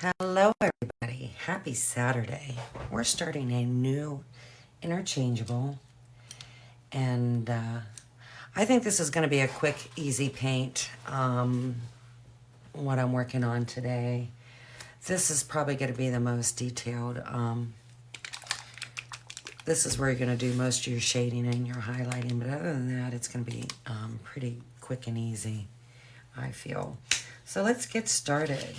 Hello, everybody. Happy Saturday. We're starting a new interchangeable, and I think this is going to be a quick, easy paint. What I'm working on today. This is probably going to be the most detailed. This is where you're going to do most of your shading and your highlighting, but other than that, it's going to be pretty quick and easy, I feel. So let's get started.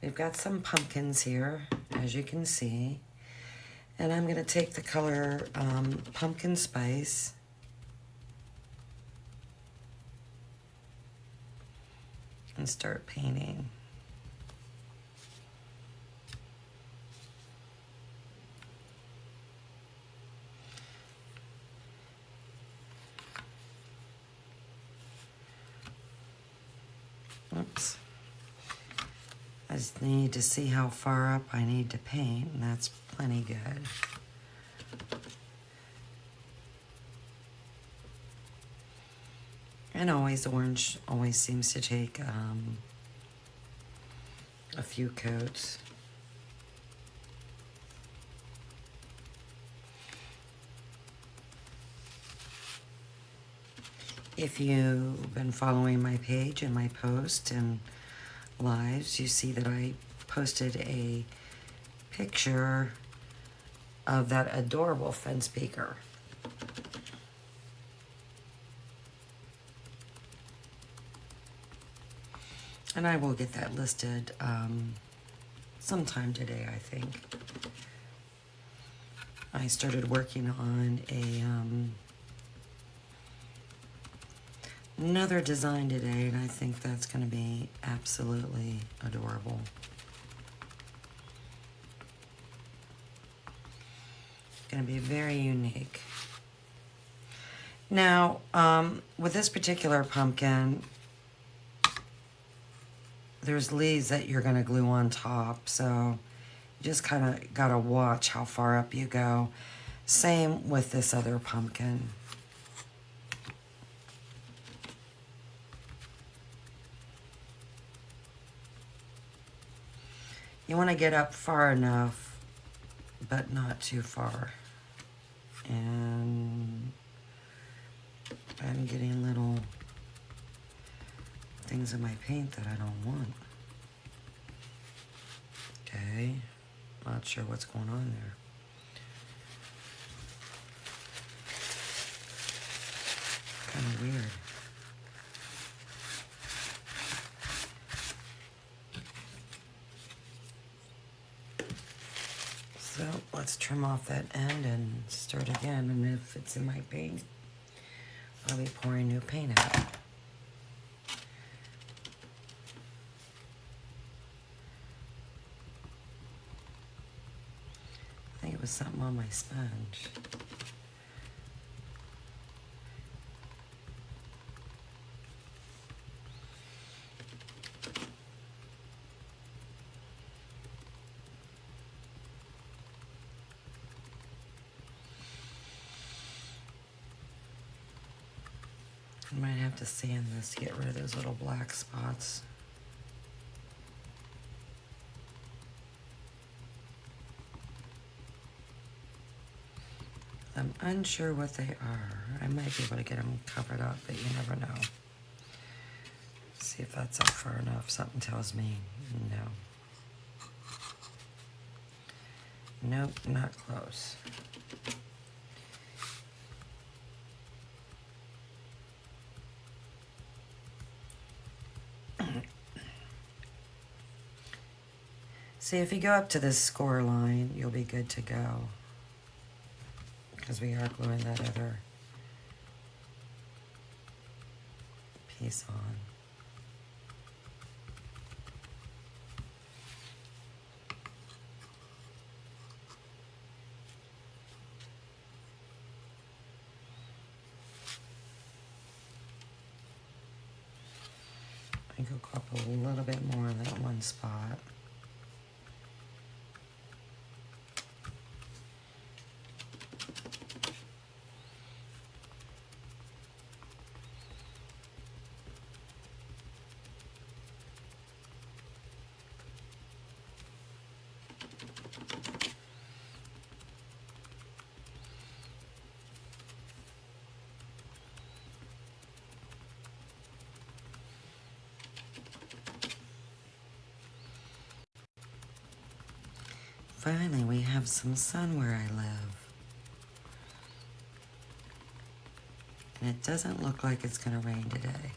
We've got some pumpkins here, as you can see. And I'm going to take the color Pumpkin Spice. And start painting. Oops. I just need to see how far up I need to paint, and that's plenty good. And always orange always seems to take a few coats. If you've been following my page and my posts and lives, you see that I posted a picture of that adorable fence beaker. And I will get that listed sometime today, I think. I started working on another design today, and I think that's going to be absolutely adorable. Going to be very unique. Now, with this particular pumpkin, there's leaves that you're going to glue on top, so you just kind of got to watch how far up you go. Same with this other pumpkin. You want to get up far enough, but not too far. And I'm getting little things in my paint that I don't want. Okay, not sure what's going on there. Kind of weird. So let's trim off that end and start again. And if it's in my paint, I'll be pouring new paint out. I think it was something on my sponge. I might have to sand this to get rid of those little black spots. I'm unsure what they are. I might be able to get them covered up, but you never know. See if that's up far enough. Something tells me no. Nope, not close. See, if you go up to this score line, you'll be good to go. Because we are gluing that other piece on. I think I'll go up a little bit more in that one spot. Finally, we have some sun where I live. And it doesn't look like it's going to rain today.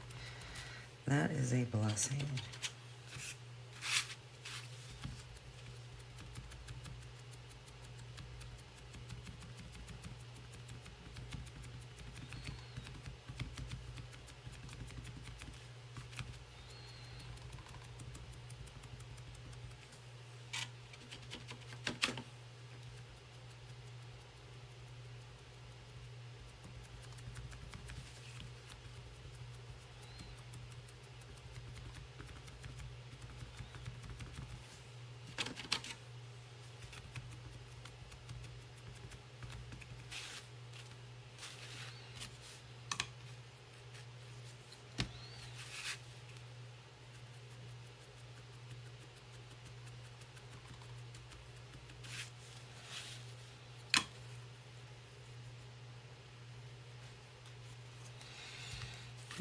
That is a blessing.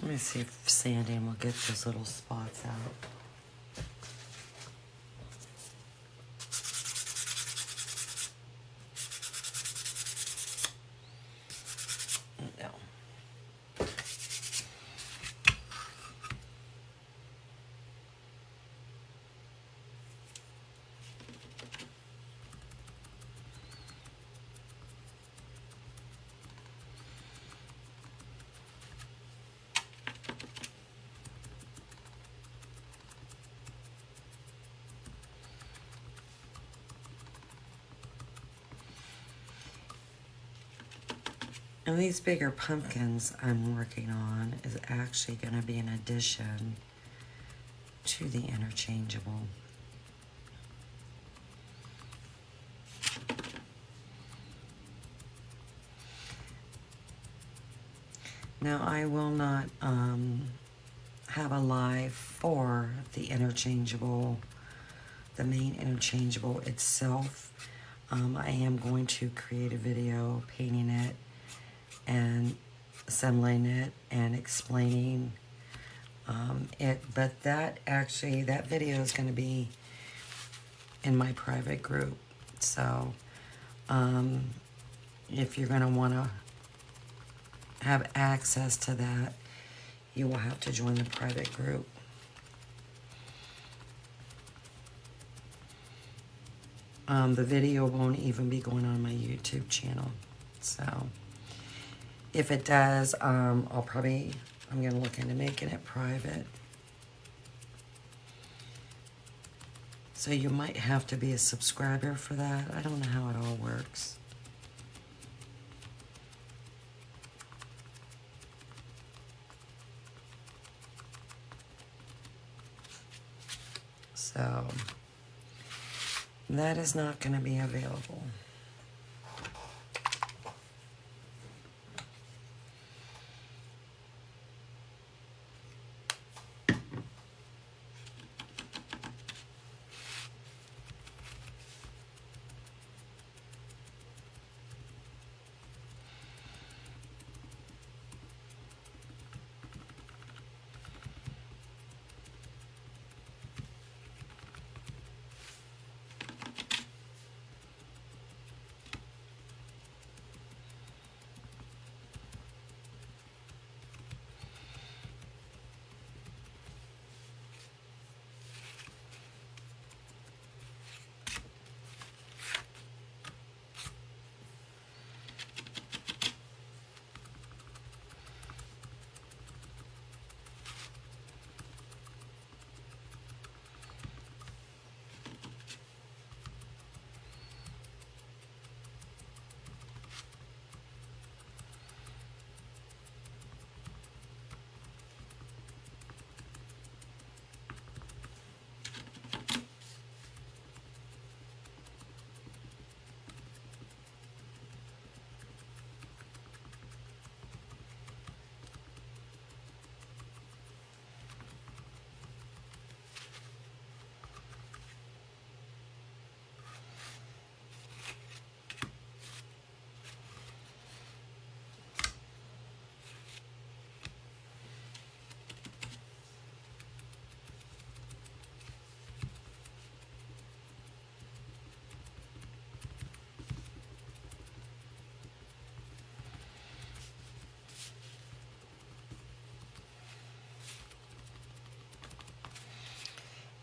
Let me see if sanding will get those little spots out. No. And these bigger pumpkins I'm working on is actually going to be an addition to the interchangeable. Now I will not have a live for the interchangeable, the main interchangeable itself. I am going to create a video painting it and assembling it and explaining it, but that video is going to be in my private group. So if you're going to want to have access to that, you will have to join the private group. The video won't even be going on my YouTube channel. So if it does, I'm going to look into making it private. So you might have to be a subscriber for that. I don't know how it all works. So that is not going to be available.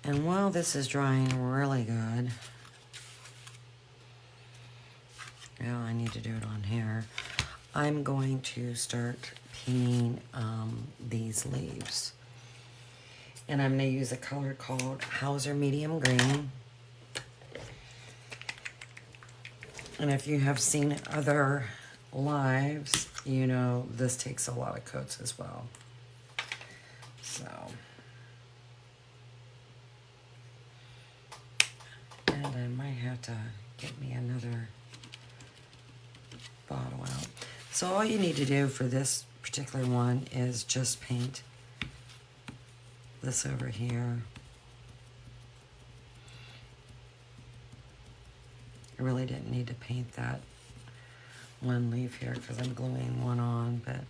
And while this is drying really good, yeah, I need to do it on here, I'm going to start painting these leaves. And I'm going to use a color called Hauser Medium Green. And if you have seen other lives, you know this takes a lot of coats as well. So, and I might have to get me another bottle out. So all you need to do for this particular one is just paint this over here. I really didn't need to paint that one leaf here because I'm gluing one on, but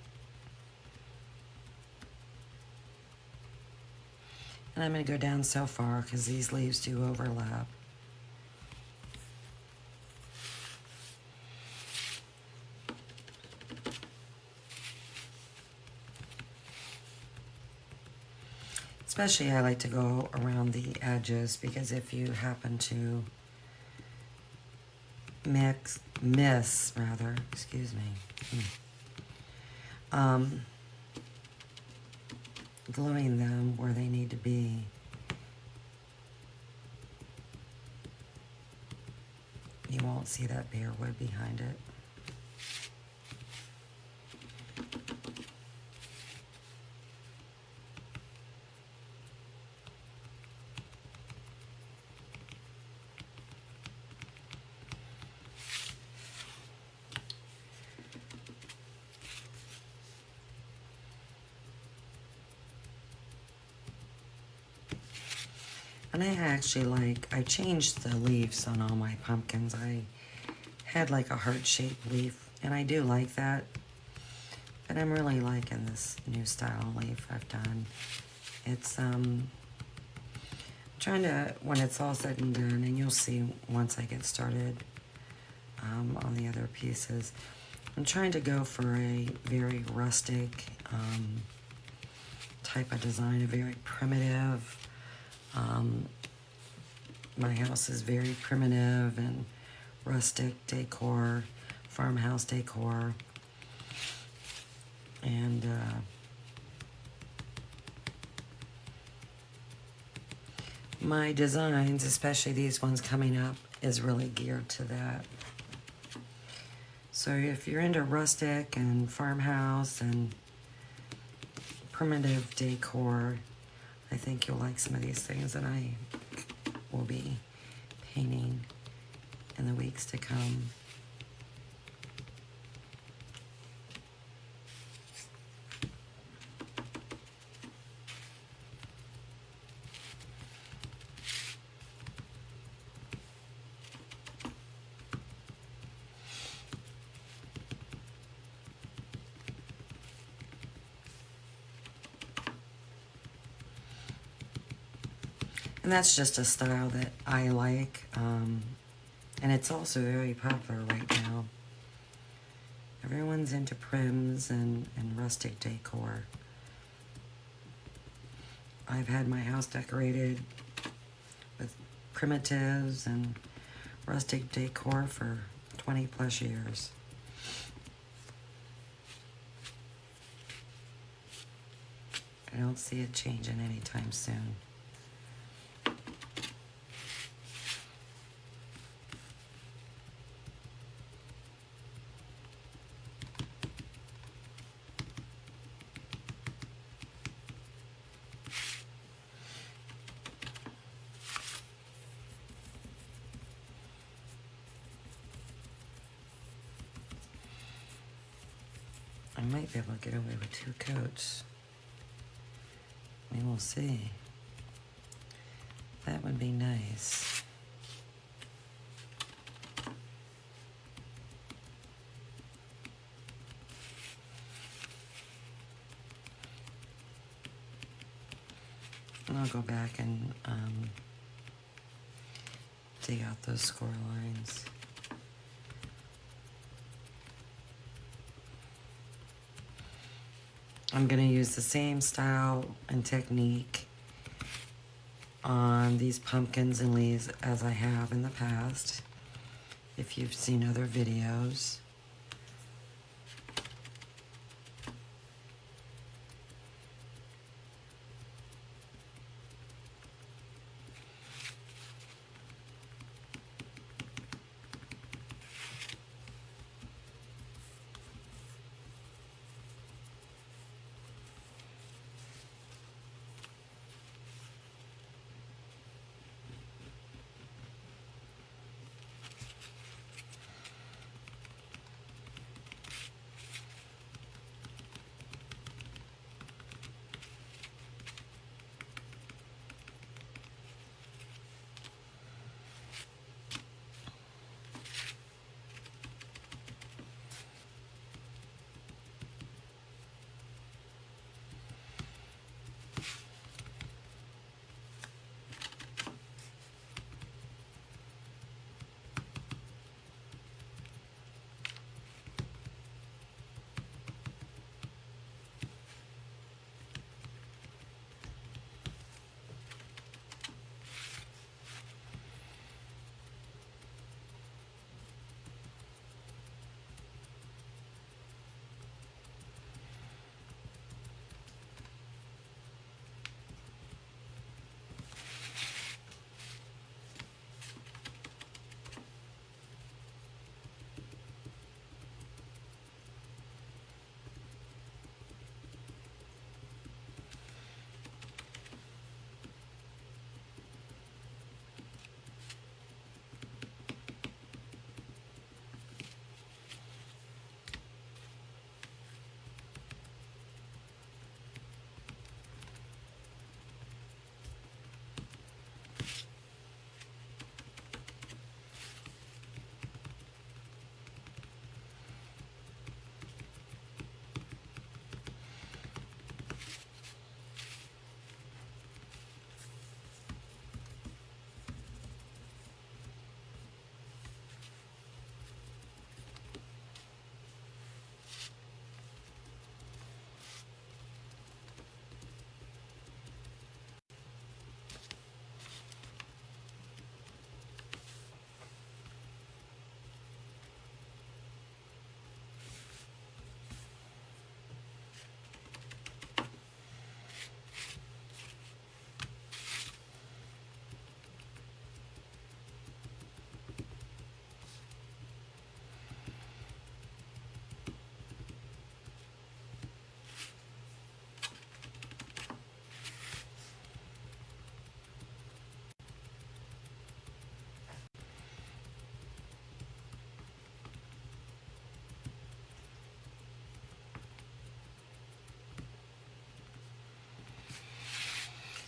and I'm going to go down so far because these leaves do overlap. Especially I like to go around the edges because if you happen to miss, excuse me, gluing them where they need to be, you won't see that bare wood behind it. And I changed the leaves on all my pumpkins. I had like a heart-shaped leaf, and I do like that. But I'm really liking this new style leaf I've done. It's, trying to, when it's all said and done, and you'll see once I get started on the other pieces, I'm trying to go for a very rustic type of design, a very primitive. My house is very primitive and rustic decor, farmhouse decor, and my designs, especially these ones coming up, is really geared to that. So if you're into rustic and farmhouse and primitive decor, I think you'll like some of these things that I will be painting in the weeks to come. And that's just a style that I like, and it's also very popular right now. Everyone's into prims and rustic decor. I've had my house decorated with primitives and rustic decor for 20 plus years. I don't see it changing anytime soon. I might be able to get away with 2 coats. We will see. That would be nice. And I'll go back and dig out those score lines. I'm going to use the same style and technique on these pumpkins and leaves as I have in the past, if you've seen other videos.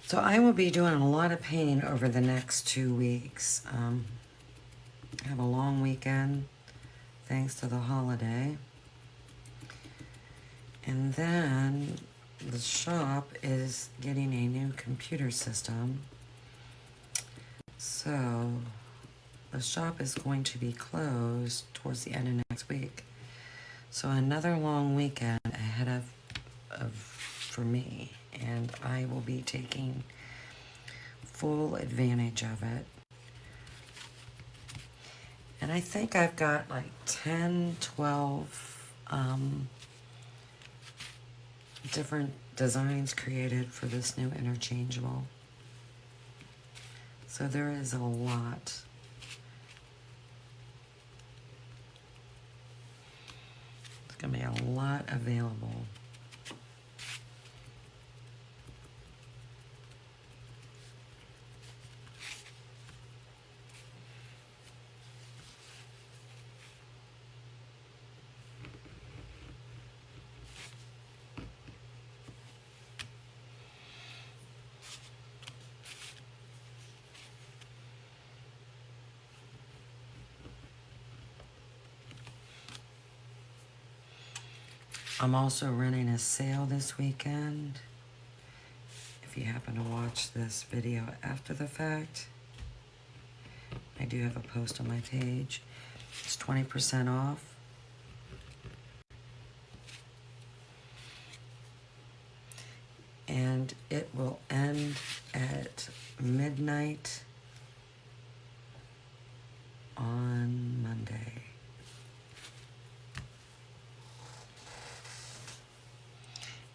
So I will be doing a lot of painting over the next 2 weeks. I have a long weekend, thanks to the holiday. And then the shop is getting a new computer system. So the shop is going to be closed towards the end of next week. So another long weekend ahead of for me, and I will be taking full advantage of it. And I think I've got like 10, 12 different designs created for this new interchangeable. So there is a lot. There's gonna be a lot available. I'm also running a sale this weekend. If you happen to watch this video after the fact, I do have a post on my page. It's 20% off. And it will end at midnight on Monday.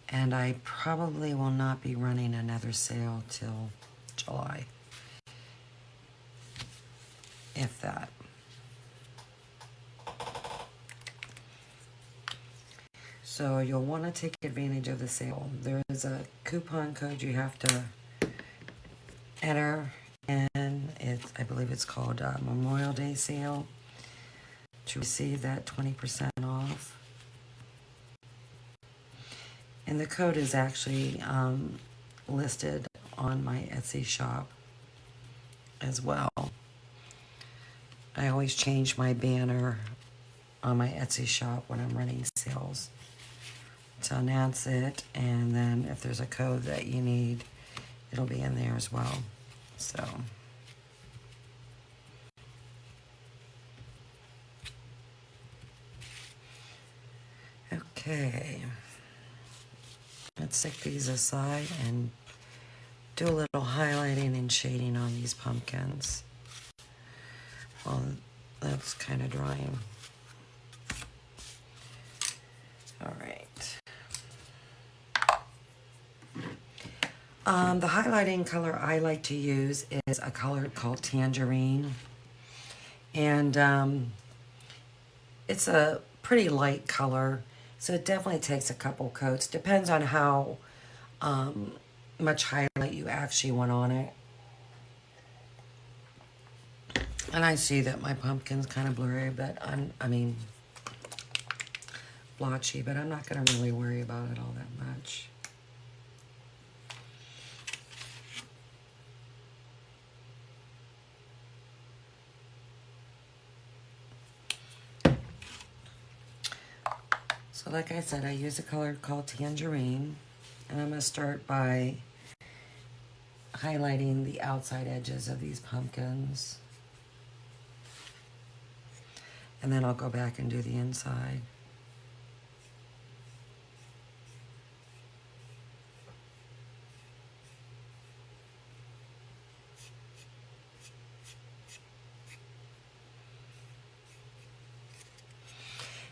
And I probably will not be running another sale till July, if that. So you'll want to take advantage of the sale. There is a coupon code you have to enter, and I believe it's called Memorial Day Sale, to receive that 20% off. And the code is actually listed on my Etsy shop as well. I always change my banner on my Etsy shop when I'm running sales to announce it, and then if there's a code that you need, it'll be in there as well. So okay, let's stick these aside and do a little highlighting and shading on these pumpkins. Well, that's kind of drying. All right. The highlighting color I like to use is a color called Tangerine. And it's a pretty light color, so it definitely takes a couple coats. Depends on how much highlight you actually want on it. And I see that my pumpkin's kind of blurry, but blotchy, but I'm not going to really worry about it all that much. So like I said, I use a color called Tangerine, and I'm going to start by highlighting the outside edges of these pumpkins. And then I'll go back and do the inside.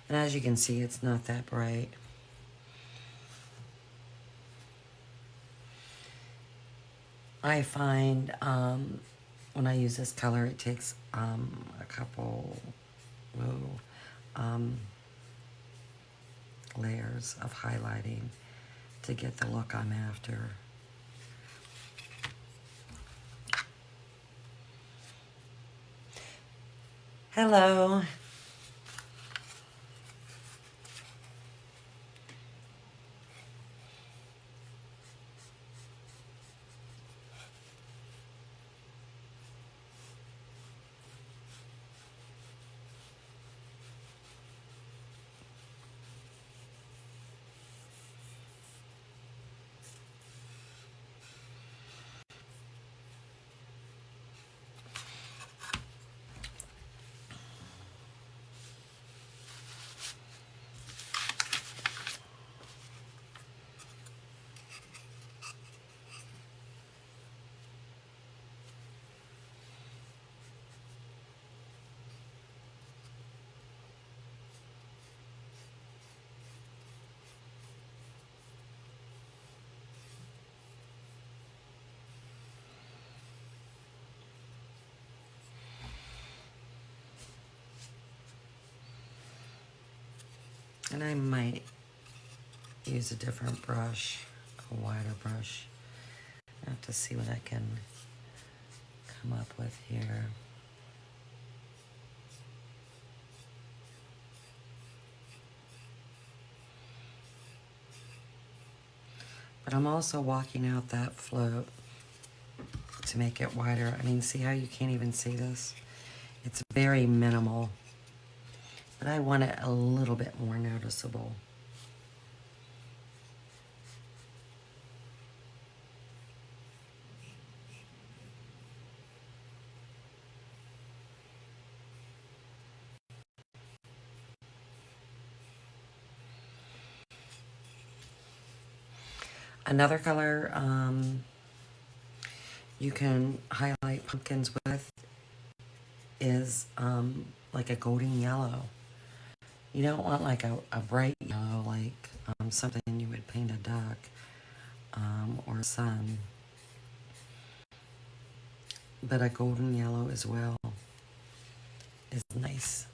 And as you can see, it's not that bright. I find when I use this color, it takes a couple layers of highlighting to get the look I'm after. Hello. And I might use a different brush, a wider brush. I have to see what I can come up with here. But I'm also walking out that float to make it wider. I mean, see how you can't even see this? It's very minimal, but I want it a little bit more noticeable. Another color you can highlight pumpkins with is like a golden yellow. You don't want like a bright yellow, like something you would paint a duck or a sun. But a golden yellow as well is nice.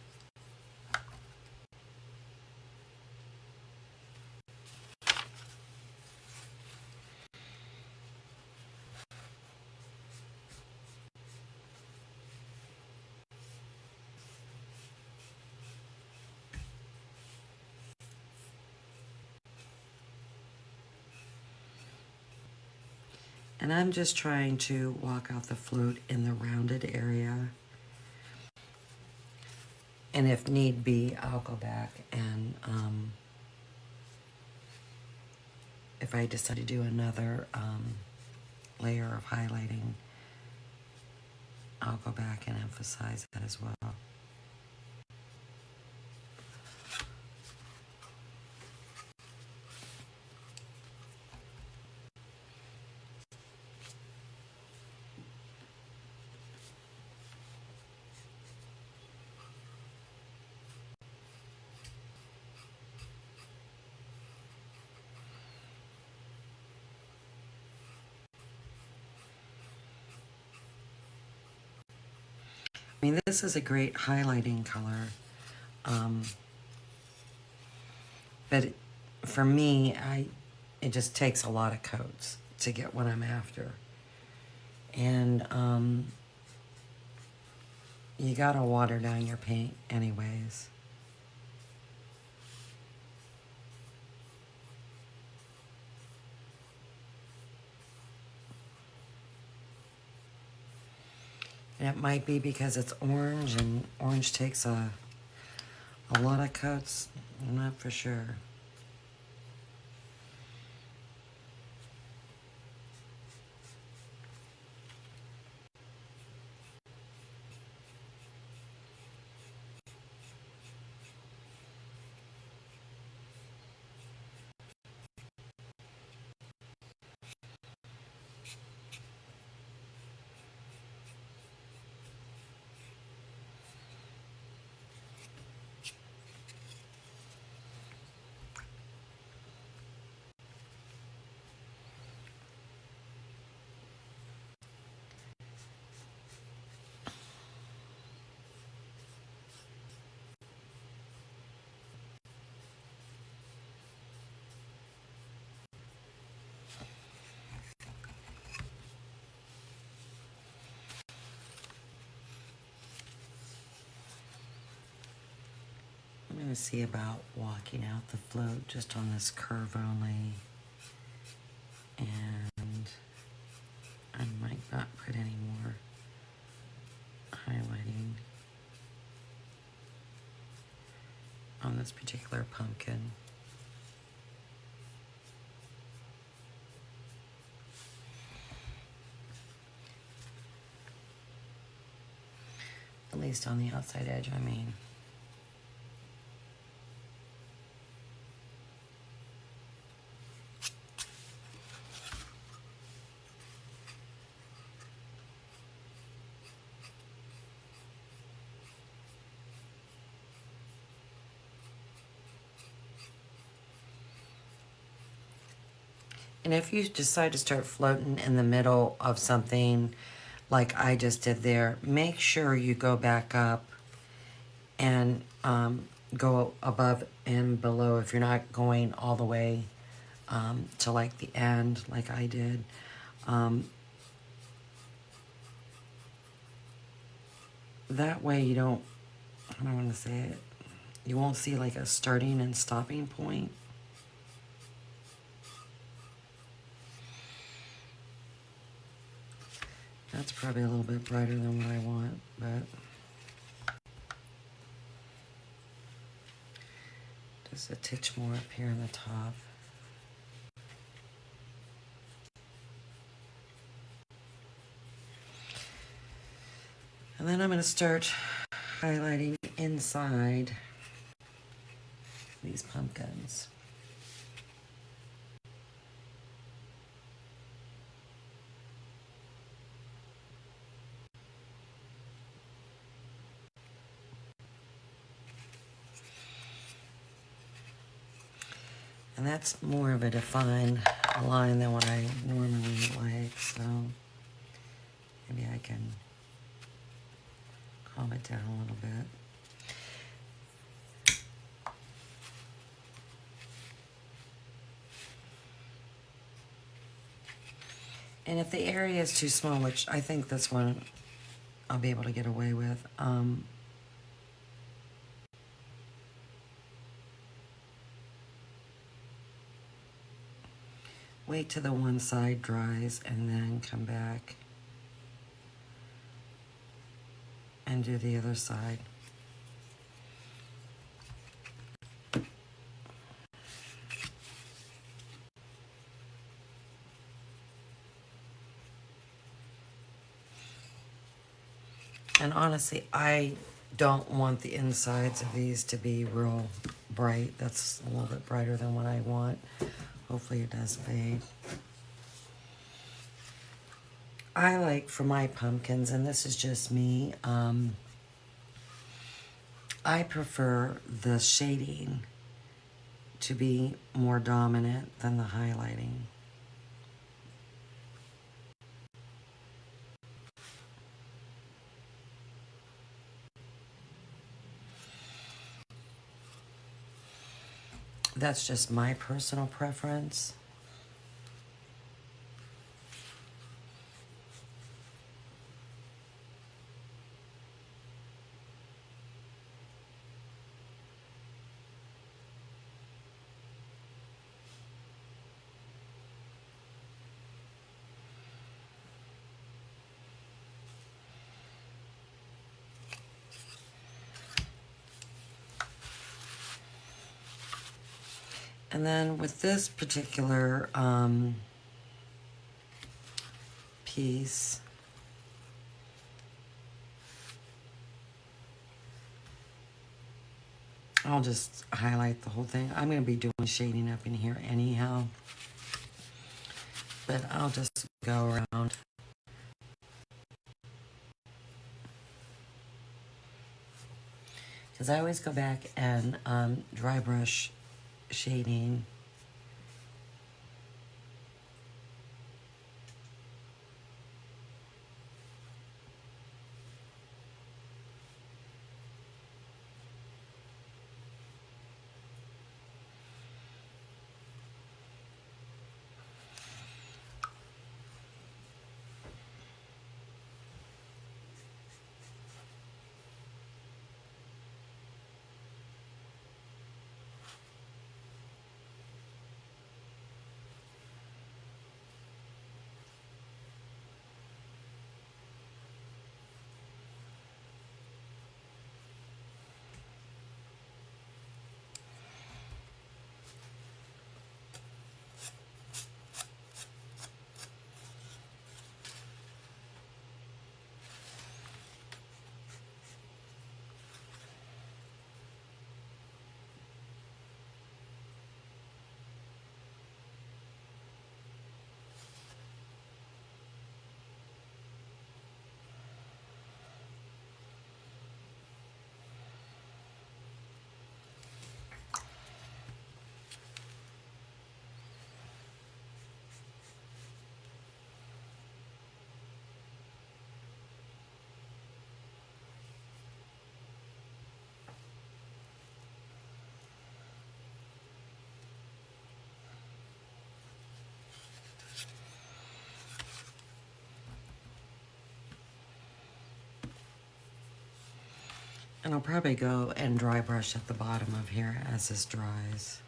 And I'm just trying to walk out the float in the rounded area. And if need be, I'll go back and if I decide to do another layer of highlighting, I'll go back and emphasize that as well. I mean, this is a great highlighting color. But for me, it just takes a lot of coats to get what I'm after. And you gotta water down your paint anyways. And it might be because it's orange, and orange takes a lot of coats. I'm not for sure. I'm gonna see about walking out the float just on this curve only. And I might not put any more highlighting on this particular pumpkin. At least on the outside edge, I mean. And if you decide to start floating in the middle of something like I just did there, make sure you go back up and go above and below if you're not going all the way to like the end like I did. That way you don't, I don't want to say it, you won't see like a starting and stopping point. That's probably a little bit brighter than what I want, but just a titch more up here on the top. And then I'm going to start highlighting inside these pumpkins. And that's more of a defined line than what I normally like, so maybe I can calm it down a little bit. And if the area is too small, which I think this one I'll be able to get away with, wait till the one side dries and then come back and do the other side. And honestly, I don't want the insides of these to be real bright. That's a little bit brighter than what I want. Hopefully it does fade. I like, for my pumpkins, and this is just me, I prefer the shading to be more dominant than the highlighting. That's just my personal preference. And then with this particular piece, I'll just highlight the whole thing. I'm going to be doing shading up in here anyhow, but I'll just go around. Because I always go back and dry brush shading. And I'll probably go and dry brush at the bottom of here as this dries.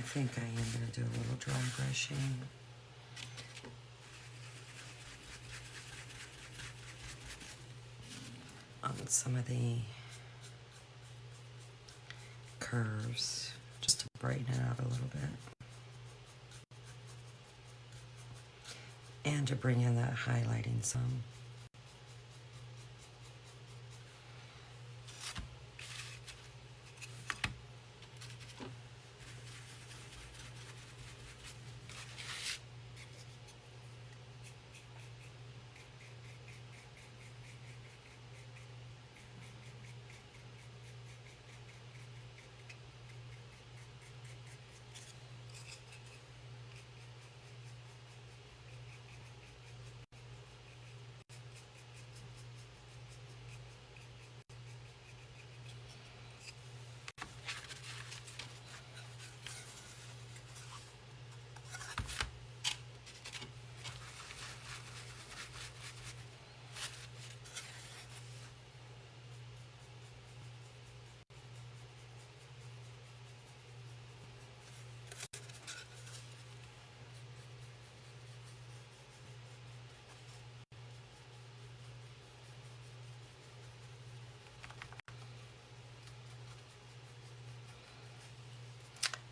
I think I am going to do a little dry brushing on some of the curves, just to brighten it out a little bit. And to bring in that highlighting some.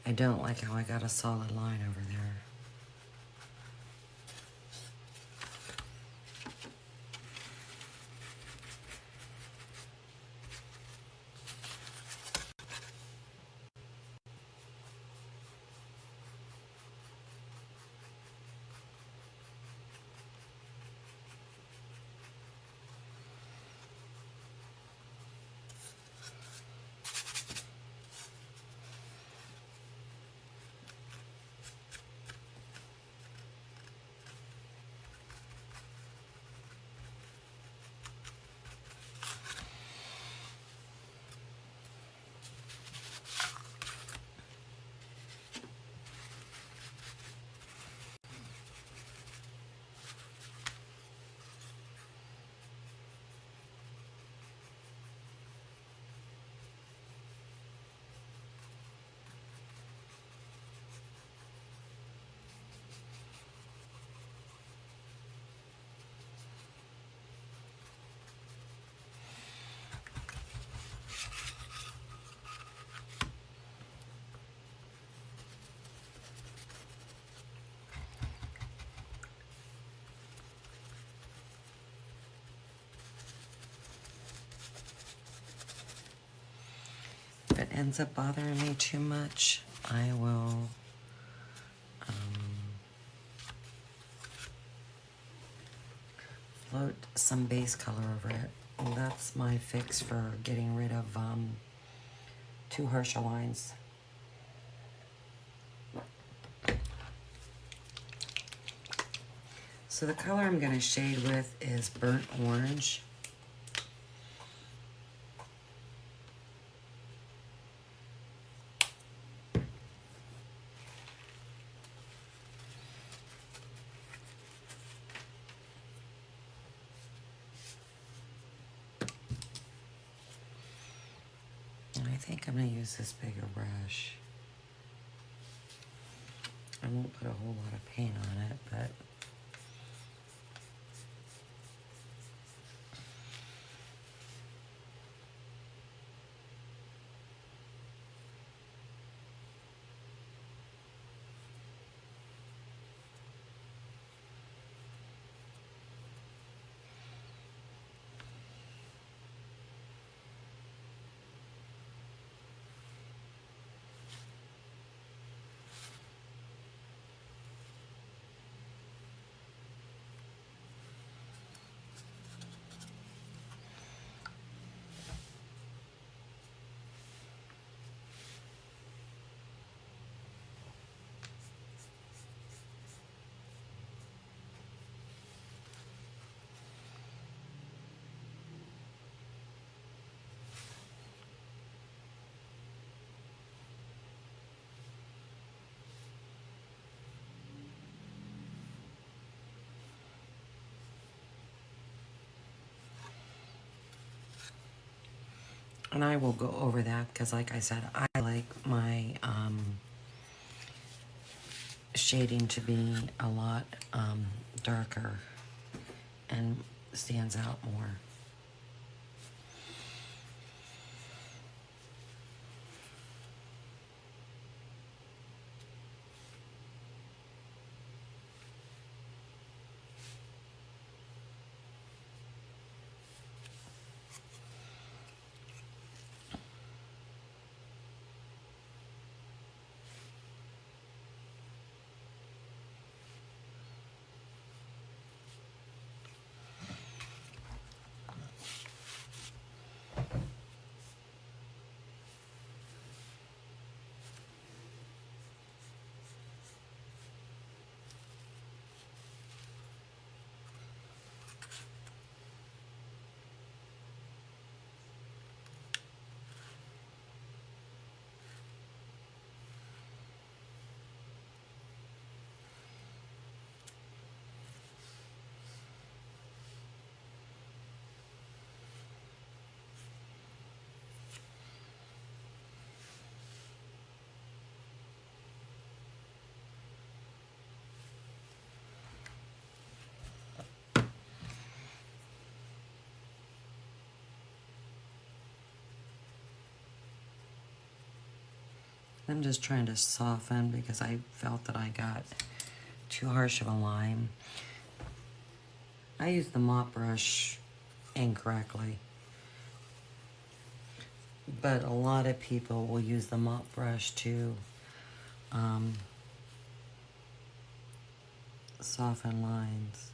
I don't like how I got a solid line over there. If it ends up bothering me too much, I will float some base color over it. And that's my fix for getting rid of too harsh lines. So the color I'm going to shade with is burnt orange. And I think I'm going to use this bigger brush. I won't put a whole lot of paint on it, but and I will go over that because, like I said, I like my shading to be a lot darker and stands out more. I'm just trying to soften because I felt that I got too harsh of a line. I used the mop brush incorrectly, but a lot of people will use the mop brush to soften lines.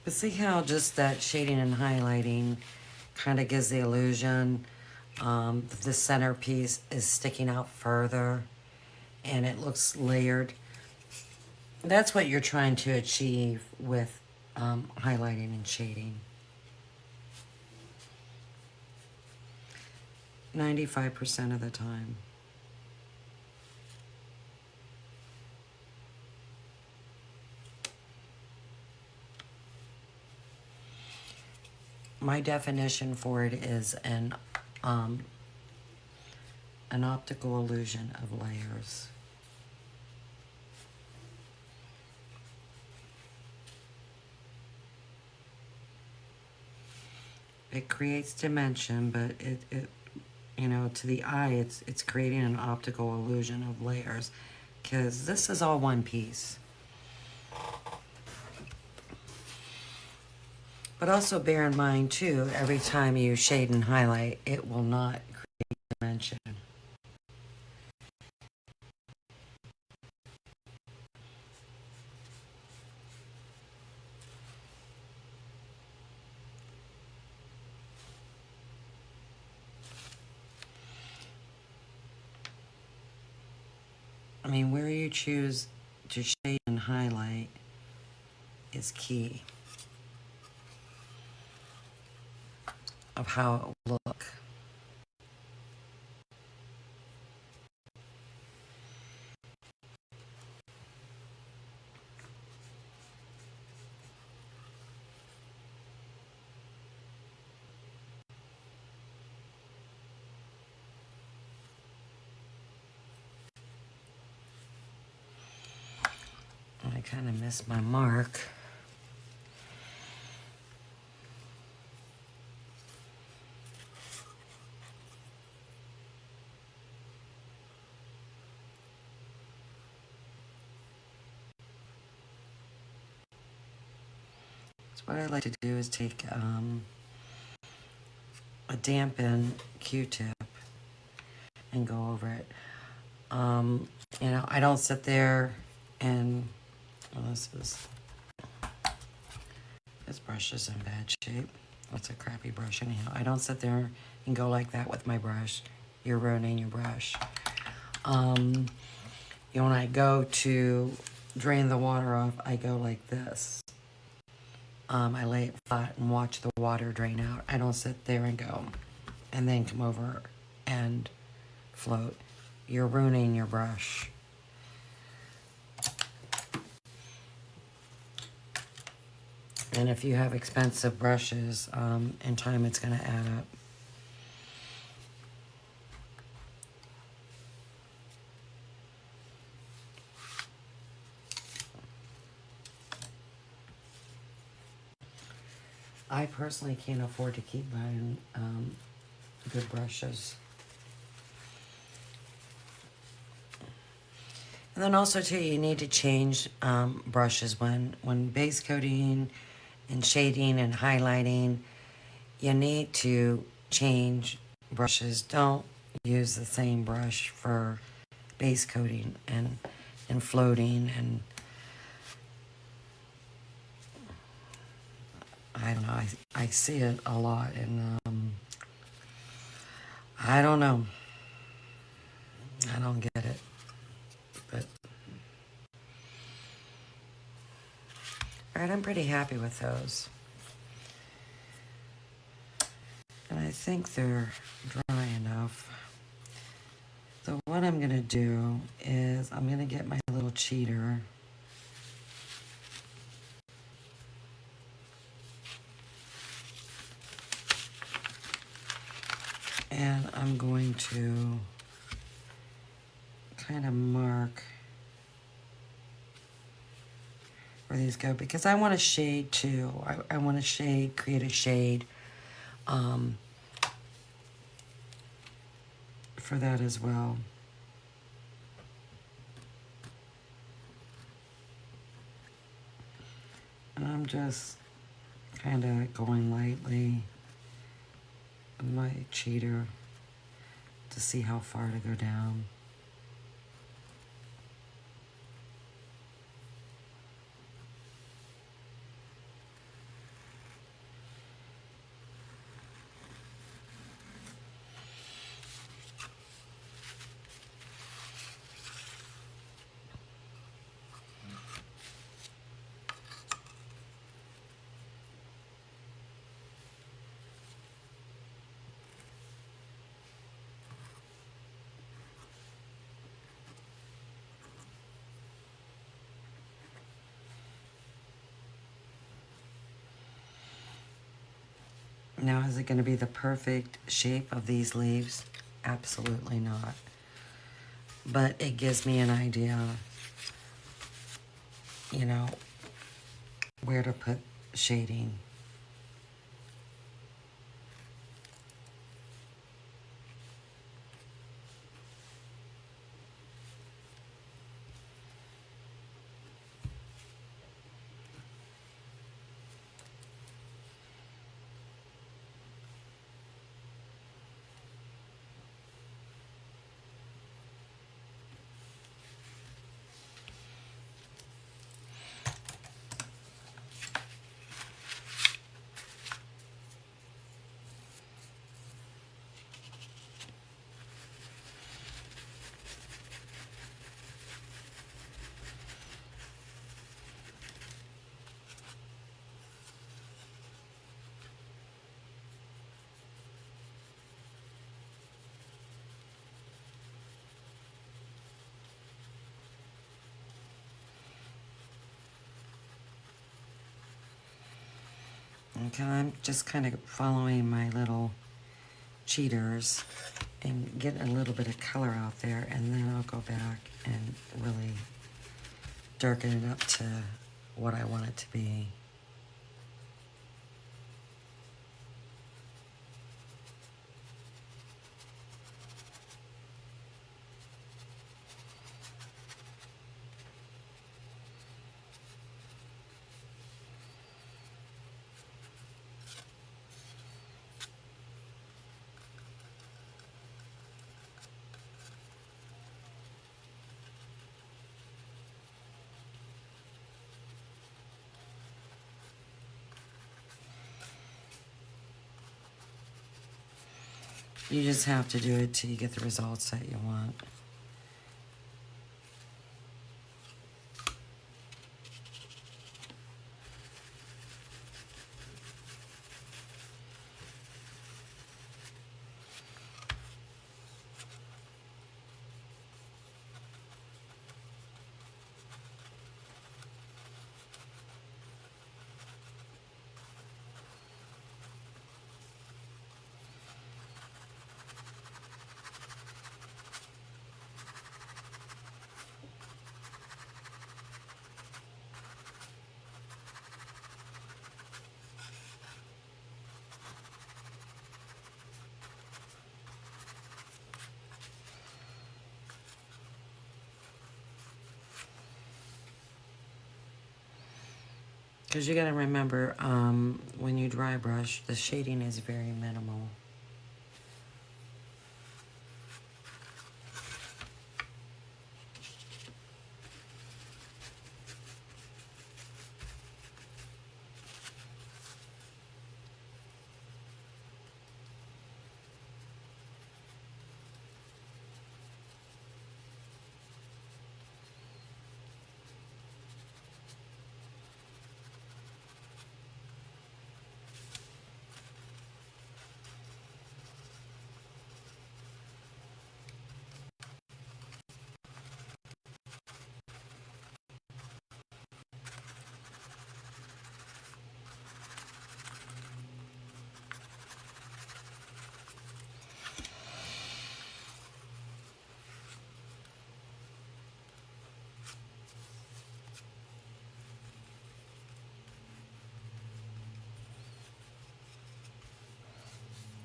But see how just that shading and highlighting kind of gives the illusion that the centerpiece is sticking out further and it looks layered. That's what you're trying to achieve with highlighting and shading. 95% of the time. My definition for it is an optical illusion of layers. It creates dimension, but it you know, to the eye, it's creating an optical illusion of layers, because this is all one piece. But also bear in mind too, every time you shade and highlight, it will not create dimension. I mean, where you choose to shade and highlight is key of how it will look. I kind of missed my mark. So what I like to do is take a dampen Q-tip and go over it. You know, I don't sit there and, well, this brush is in bad shape. It's a crappy brush anyhow. I don't sit there and go like that with my brush. You're ruining your brush. You know, when I go to drain the water off, I go like this. I lay it flat and watch the water drain out. I don't sit there and go, and then come over and float. You're ruining your brush. And if you have expensive brushes, in time it's going to add up. I personally can't afford to keep buying good brushes. And then also too, you need to change brushes when base coating and shading and highlighting. You need to change brushes. Don't use the same brush for base coating and floating, and I don't know, I see it a lot, and I don't know. I don't get it. But alright, I'm pretty happy with those. And I think they're dry enough. So what I'm going to do is I'm going to get my little cheater. And I'm going to kind of mark where these go, because I want to shade too. I want to shade, create a shade for that as well. And I'm just kind of going lightly with my cheater to see how far to go down. Now, is it going to be the perfect shape of these leaves? Absolutely not. But it gives me an idea, you know, where to put shading. Okay, I'm just kind of following my little cheaters and get a little bit of color out there, and then I'll go back and really darken it up to what I want it to be. You just have to do it till you get the results that you want. Because you got to remember, when you dry brush, the shading is very minimal.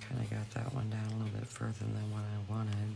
Kind of got that one down a little bit further than what I wanted.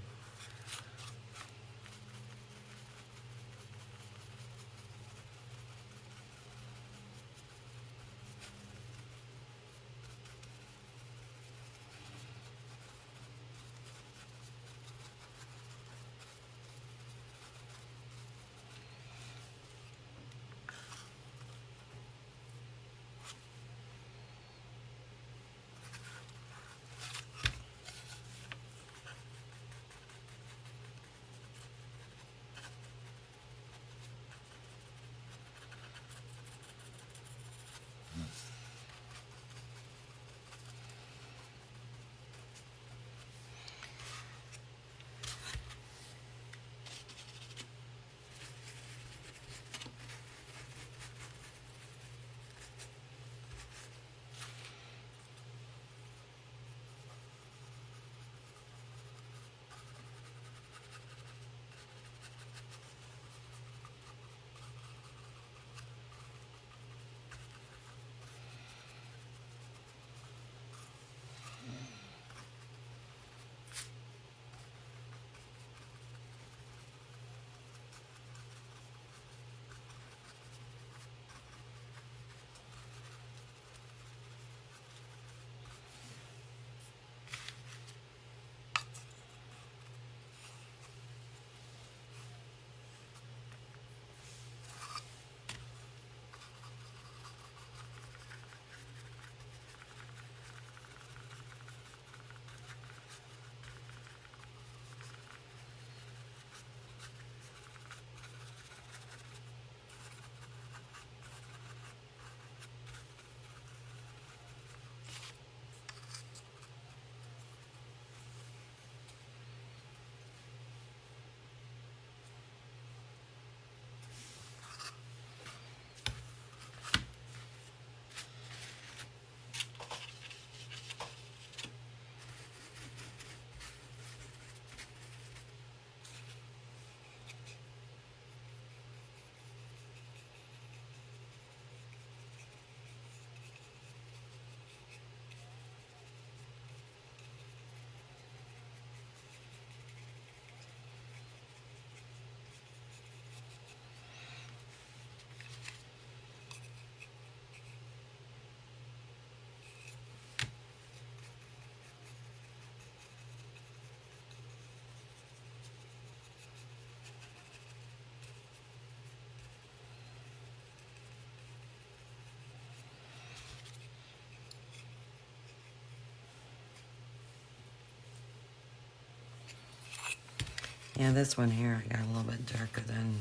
Yeah, this one here I got a little bit darker than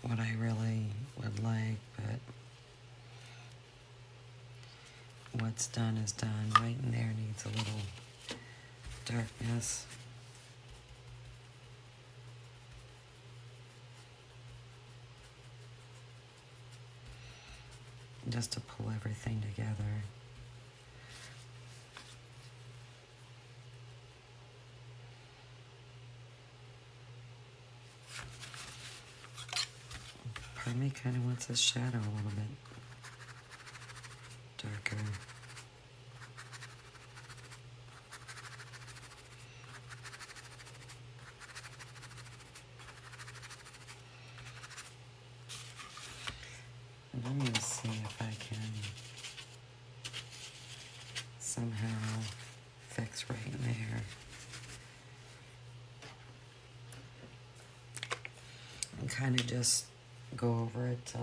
what I really would like, but what's done is done. Right in there needs a little darkness. Just to pull everything together. Part of me kind of wants this shadow a little bit darker. Let me see if I can somehow fix right in there. And kind of just go over it to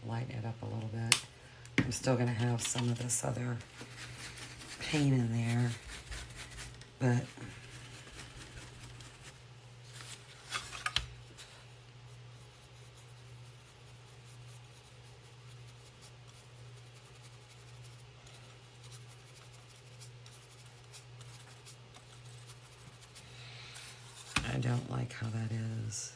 lighten it up a little bit. I'm still going to have some of this other paint in there, but I don't like how that is.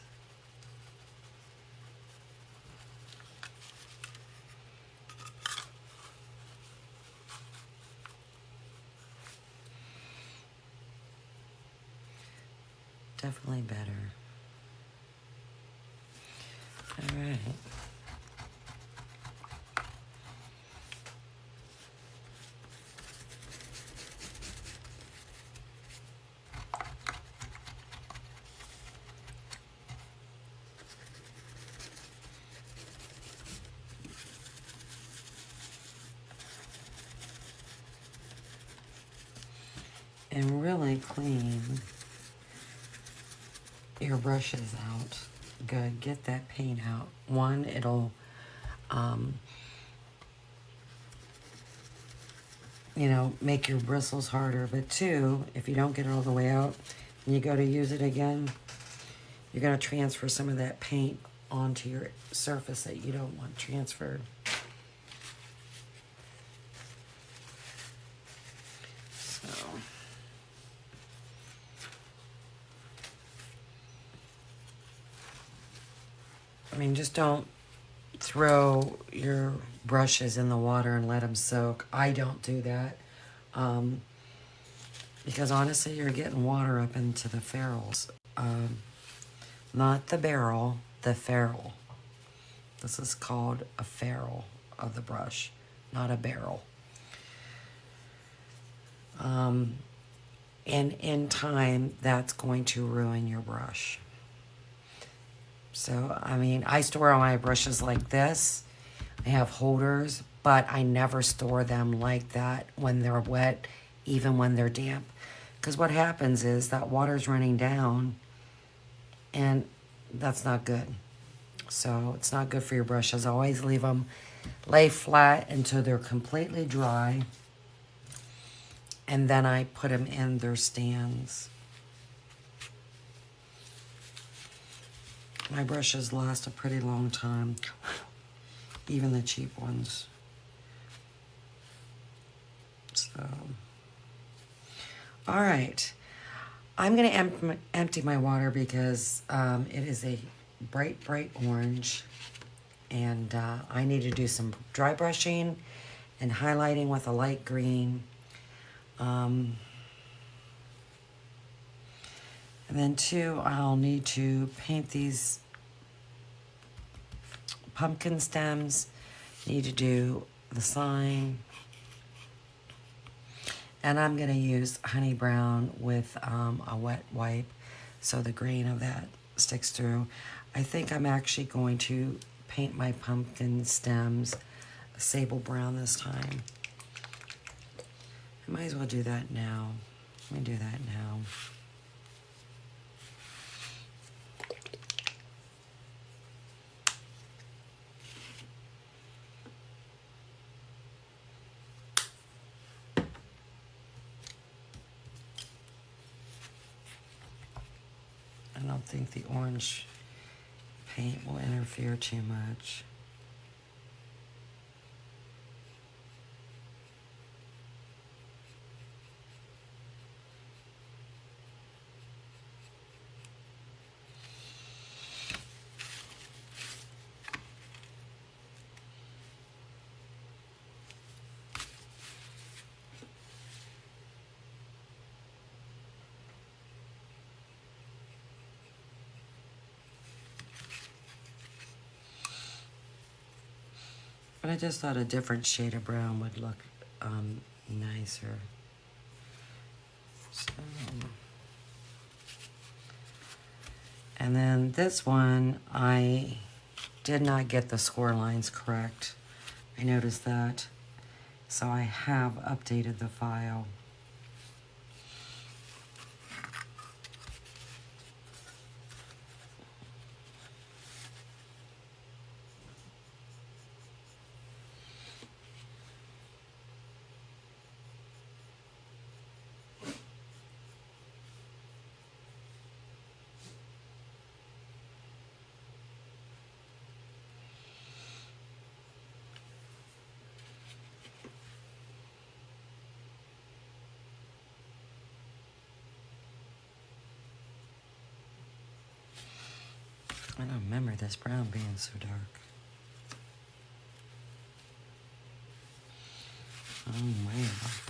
Definitely better. All right. And really clean your brushes out. Good. Get that paint out. One, it'll, you know, make your bristles harder. But two, if you don't get it all the way out and you go to use it again, you're going to transfer some of that paint onto your surface that you don't want transferred. So, I mean, just don't throw your brushes in the water and let them soak. I don't do that. Because honestly, you're getting water up into the ferrules. Not the barrel, the ferrule. This is called a ferrule of the brush, not a barrel. And in time, that's going to ruin your brush. So, I mean, I store all my brushes like this. I have holders, but I never store them like that when they're wet, even when they're damp. Because what happens is that water's running down, and that's not good. So it's not good for your brushes. I always leave them lay flat until they're completely dry, and then I put them in their stands. My brushes last a pretty long time, even the cheap ones. So, all right. I'm going to empty my water because it is a bright, bright orange. And I need to do some dry brushing and highlighting with a light green. And then two, I'll need to paint these pumpkin stems. Need to do the sign. And I'm going to use honey brown with a wet wipe so the grain of that sticks through. I think I'm actually going to paint my pumpkin stems sable brown this time. I might as well do that now. Let me do that now. I don't think the orange paint will interfere too much. But I just thought a different shade of brown would look nicer. So, and then this one, I did not get the score lines correct. I noticed that. So I have updated the file. I don't remember this brown being so dark. I'm way off.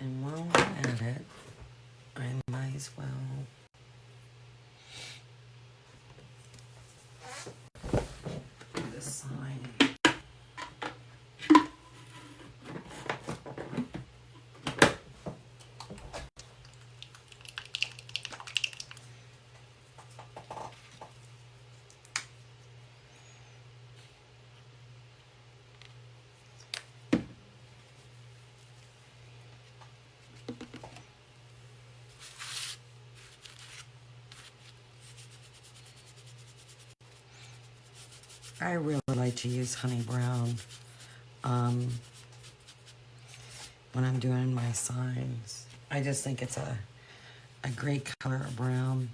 And while we're at it, I might as well do the sign. I really like to use honey brown when I'm doing my signs. I just think it's a great color of brown.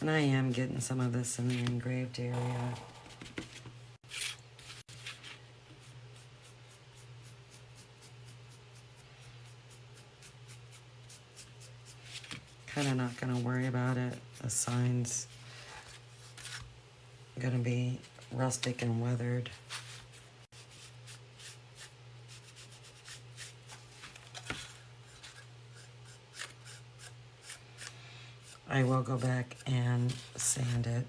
And I am getting some of this in the engraved area. Kind of not going to worry about it. The sign's going to be rustic and weathered. I will go back and sand it.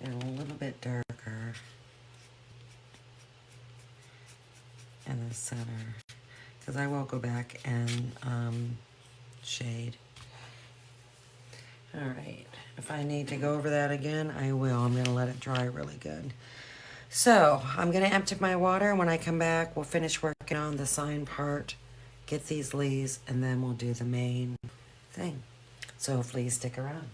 And a little bit darker in the center, because I will go back and shade. All right, if I need to go over that again, I will. I'm gonna let it dry really good. So I'm gonna empty my water, and when I come back, we'll finish working on the sign part, get these leaves, and then we'll do the main thing. So please stick around.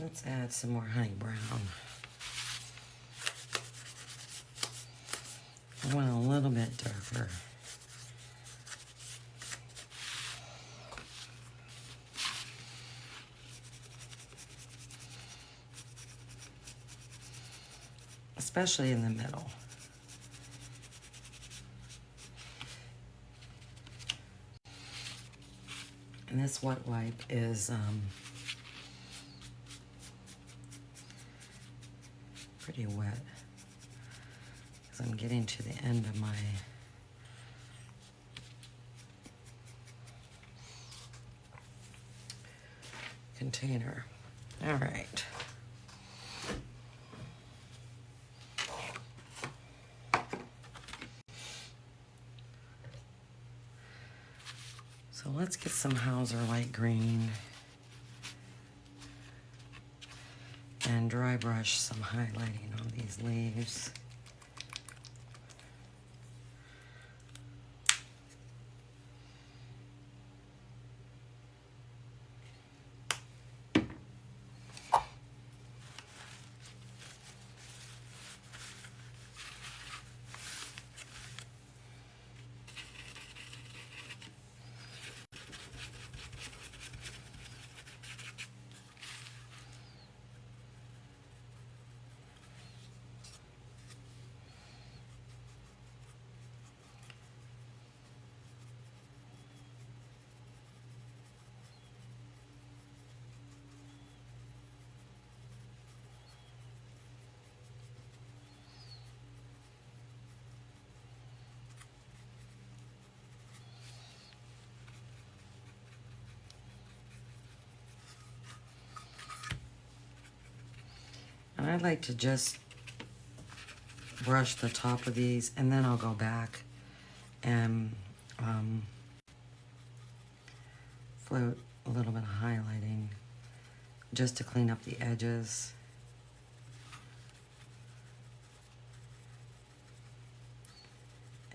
Let's add some more honey brown. I want a little bit darker. Especially in the middle. And this wet wipe is pretty wet because I'm getting to the end of my container. All right. So let's get some Hauser light green and dry brush some highlighting on these leaves. And I like to just brush the top of these, and then I'll go back and float a little bit of highlighting just to clean up the edges.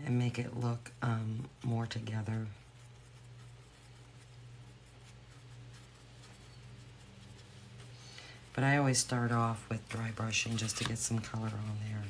And make it look more together. But I always start off with dry brushing just to get some color on there.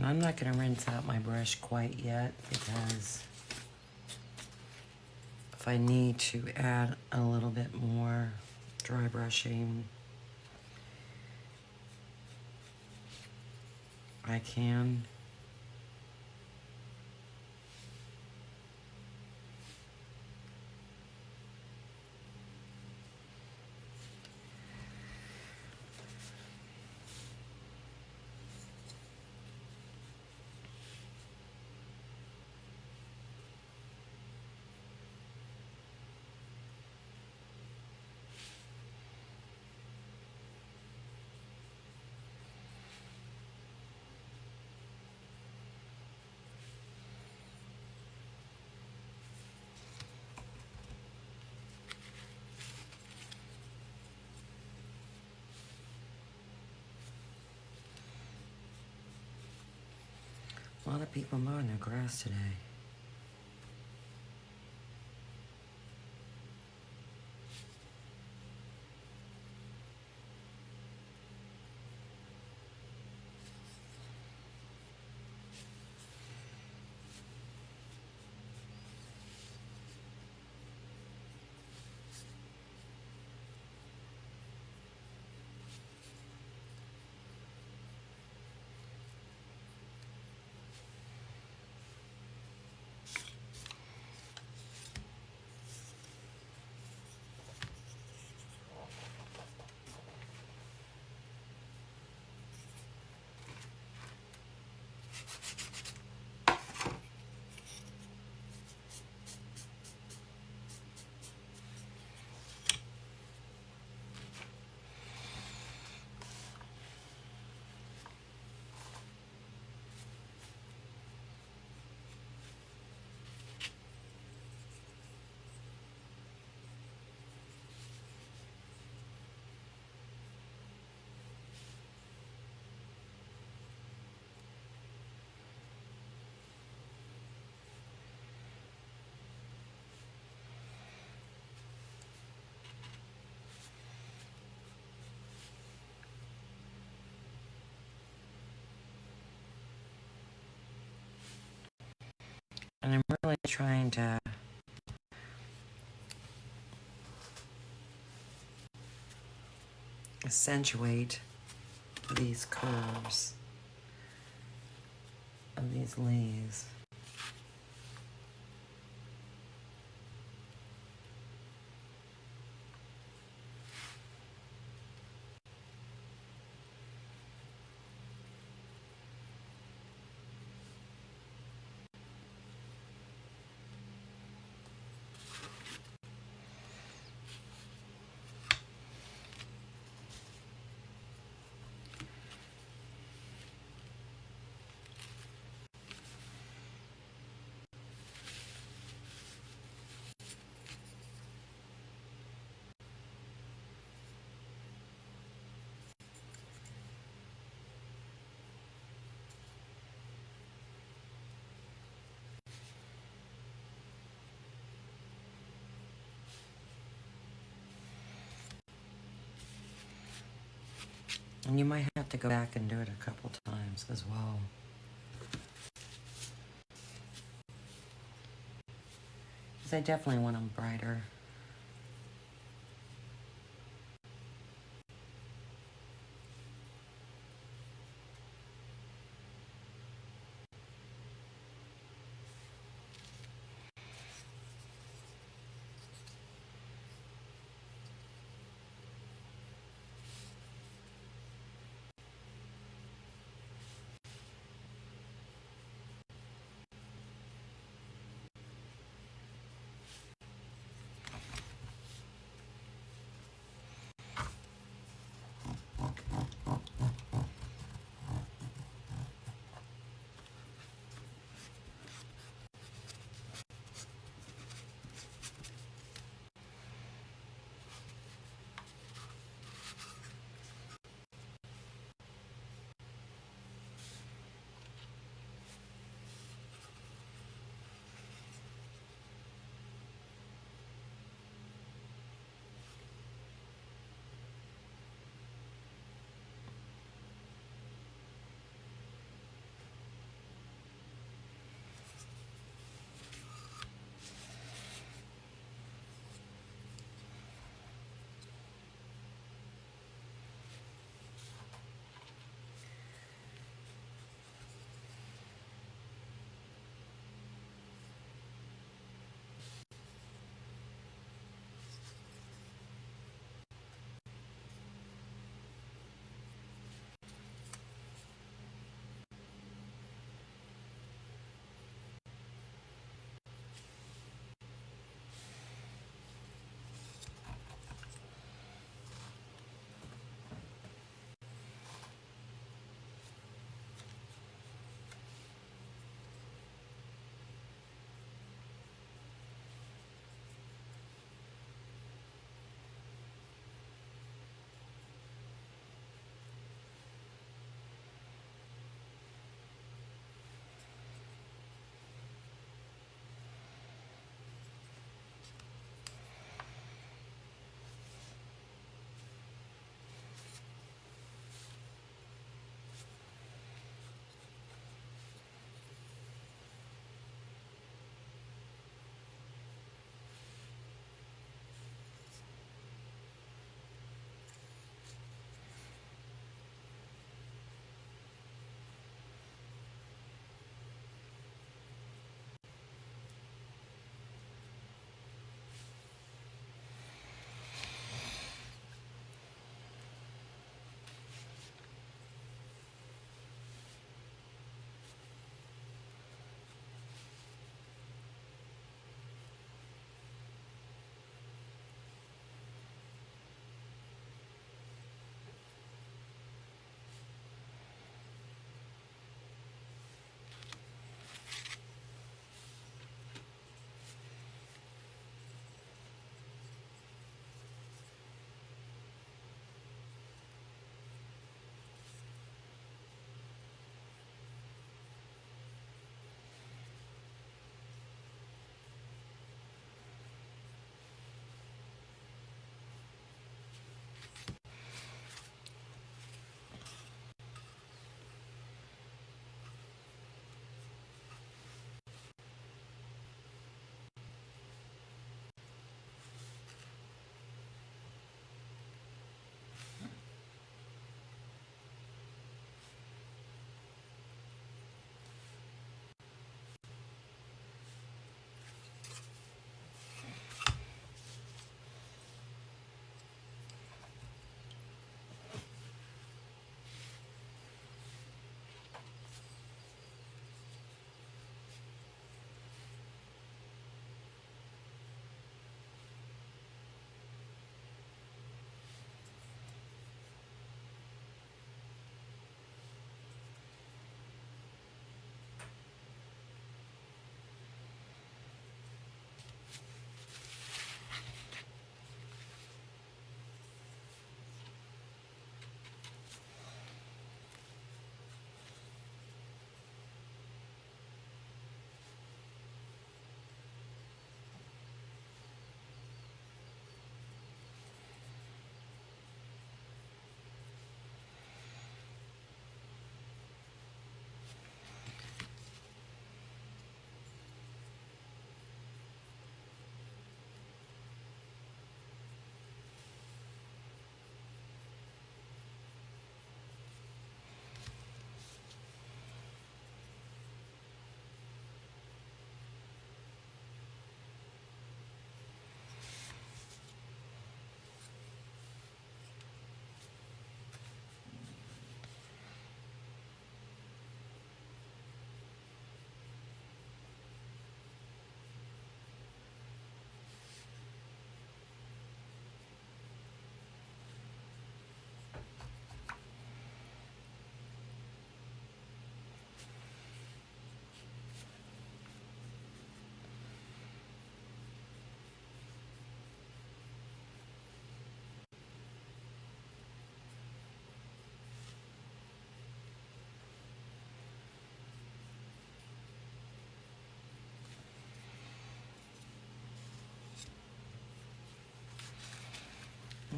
And I'm not going to rinse out my brush quite yet because if I need to add a little bit more dry brushing, I can. A lot of people mowing their grass today. And I'm really trying to accentuate these curves of these leaves. And you might have to go back and do it a couple times as well. Because I definitely want them brighter.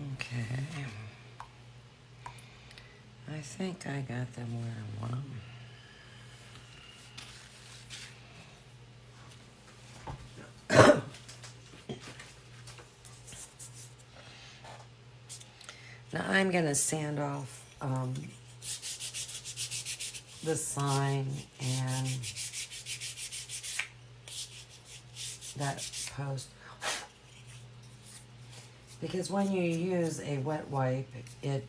Okay. I think I got them where I want them. Now I'm gonna sand off the sign and that post, because when you use a wet wipe, it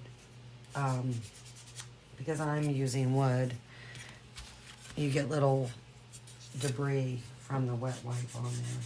because I'm using wood, you get little debris from the wet wipe on there.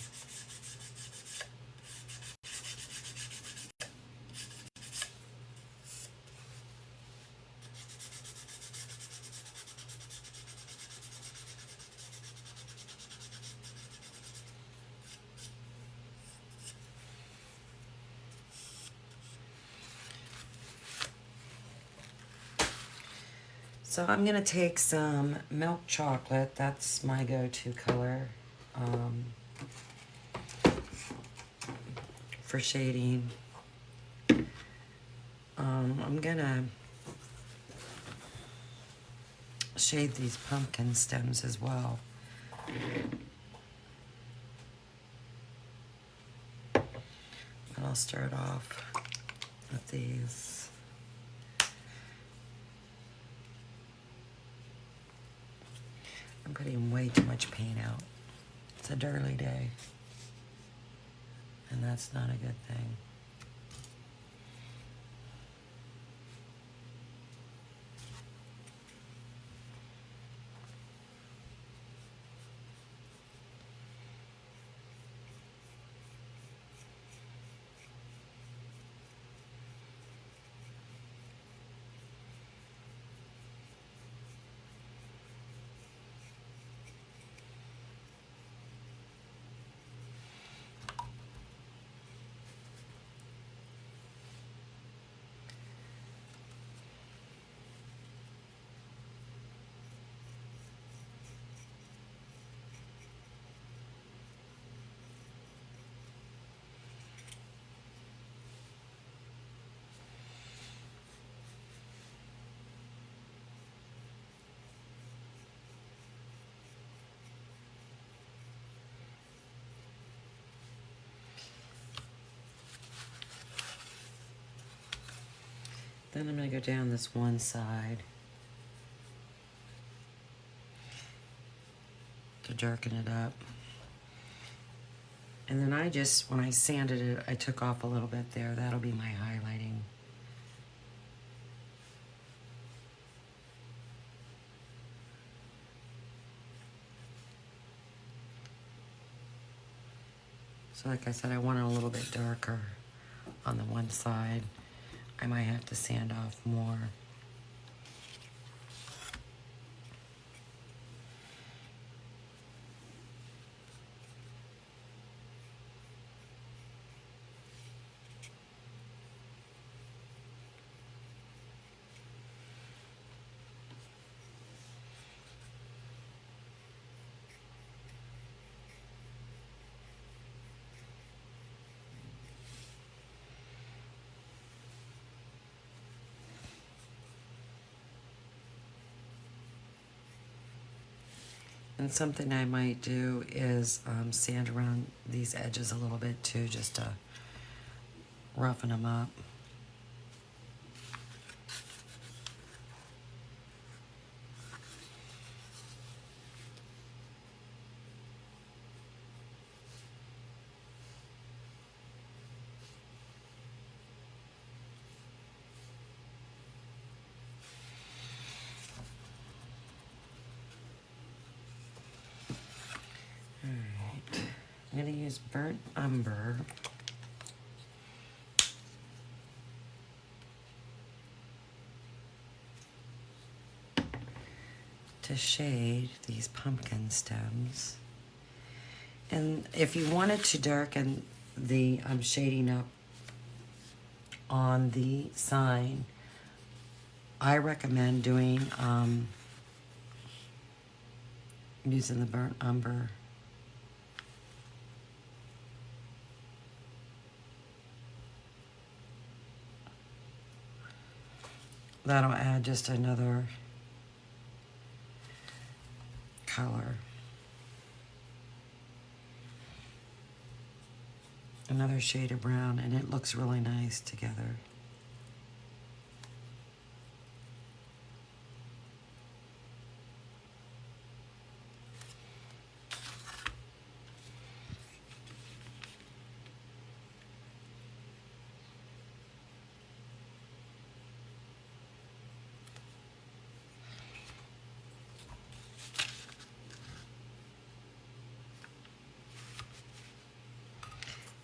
So I'm gonna take some milk chocolate. That's my go-to color for shading. I'm gonna shade these pumpkin stems as well. But I'll start off with these. I'm putting way too much paint out. It's a dirty day, and that's not a good thing. Then I'm going to go down this one side to darken it up. And then I just, when I sanded it, I took off a little bit there. That'll be my highlighting. So like I said, I want it a little bit darker on the one side. I might have to sand off more. And something I might do is sand around these edges a little bit too, just to roughen them up. Alright, I'm going to use burnt umber to shade these pumpkin stems. And if you wanted to darken the shading up on the sign, I recommend doing using the burnt umber. That'll add just another color. Another shade of brown, and it looks really nice together.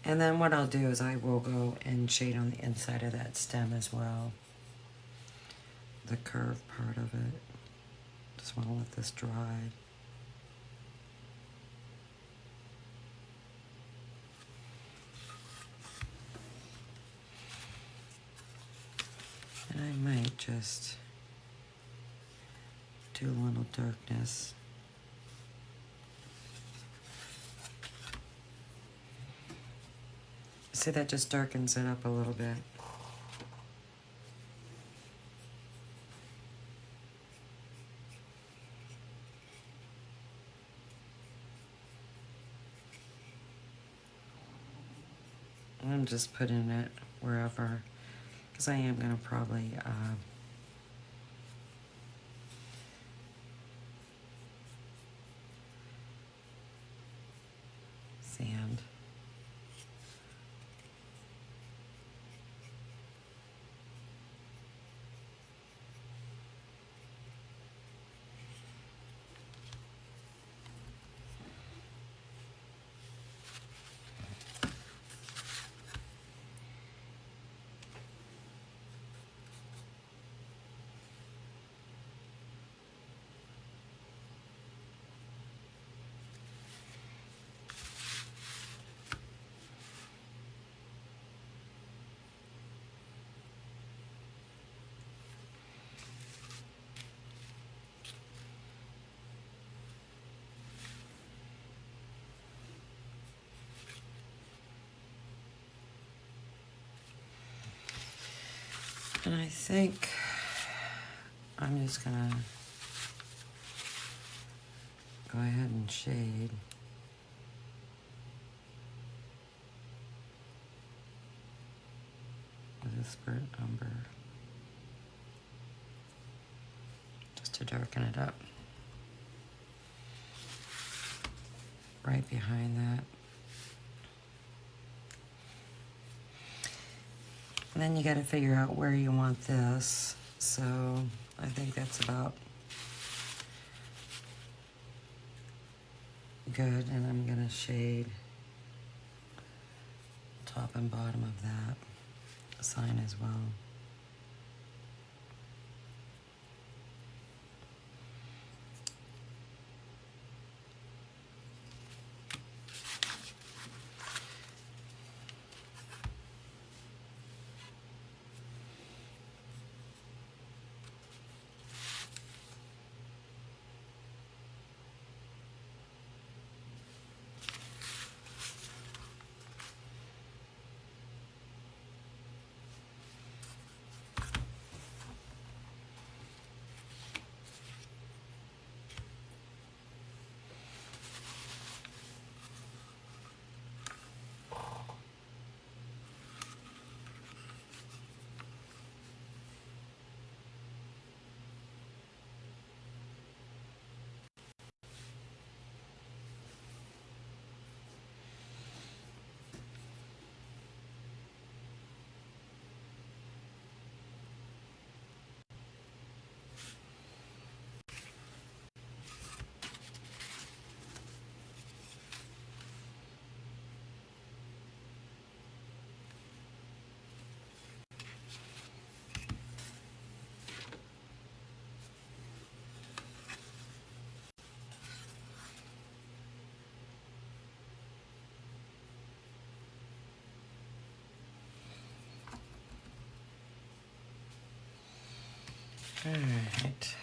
And then what I'll do is I will go and shade on the inside of that stem as well. The curved part of it. Just want to let this dry. And I might just do a little darkness. See, that just darkens it up a little bit. I'm just putting it wherever, because I am going to probably sand. And I think I'm just gonna go ahead and shade. With this burnt umber. Just to darken it up. Right behind that. And then you got to figure out where you want this. So I think that's about good. And I'm going to shade top and bottom of that sign as well. All right.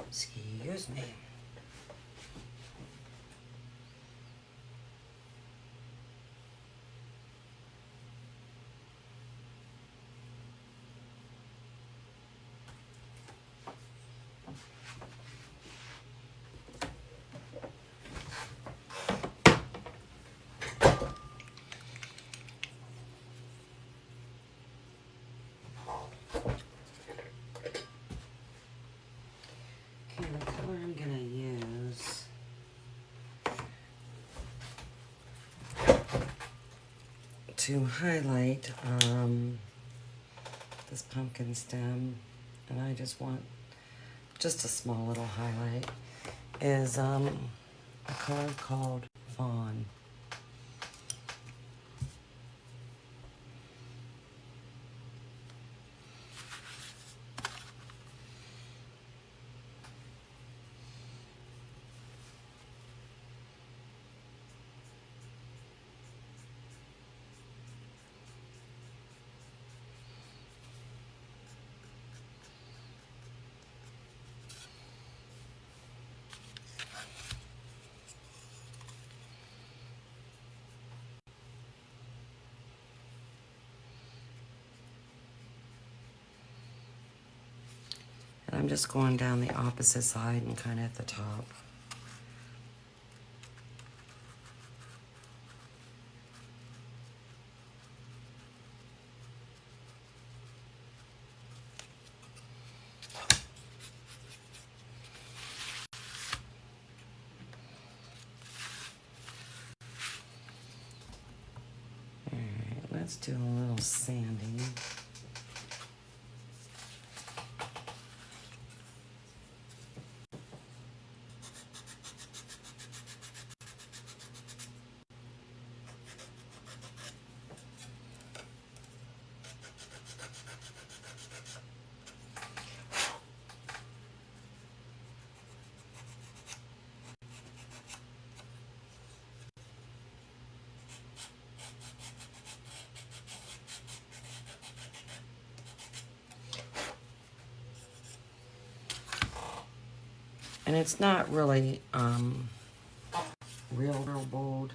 Excuse me. to highlight this pumpkin stem, and I just want just a small little highlight, is a color called Fawn. And I'm just going down the opposite side and kind of at the top. All right, let's do a little sanding. And it's not really real bold.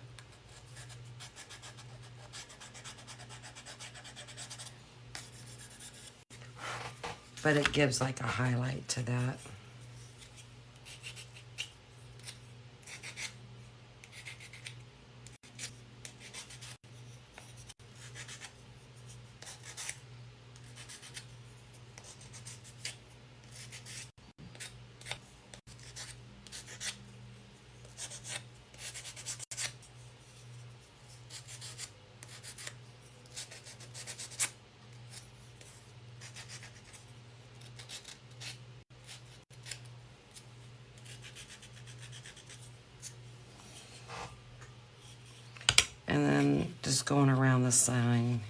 But it gives like a highlight to that. And then just going around the sign.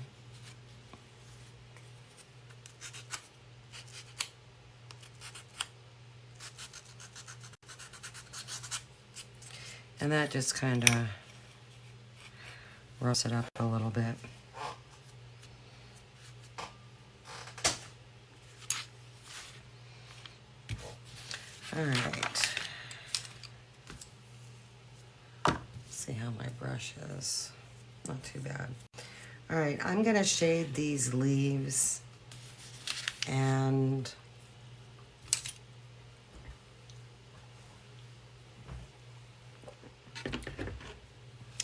And that just kind of rough it up a little bit. All right. See how my brush is. Not too bad. All right, I'm gonna shade these leaves, and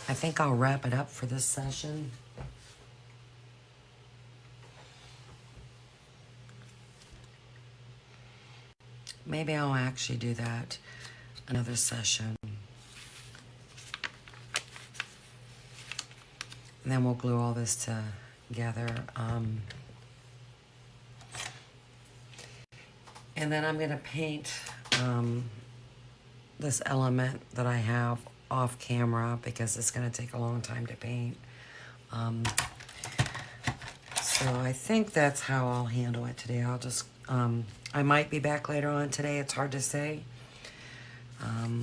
I think I'll wrap it up for this session. Maybe I'll actually do that another session. And then we'll glue all this together. And then I'm going to paint this element that I have off camera because it's going to take a long time to paint. So I think that's how I'll handle it today. I'll just, I might be back later on today. It's hard to say.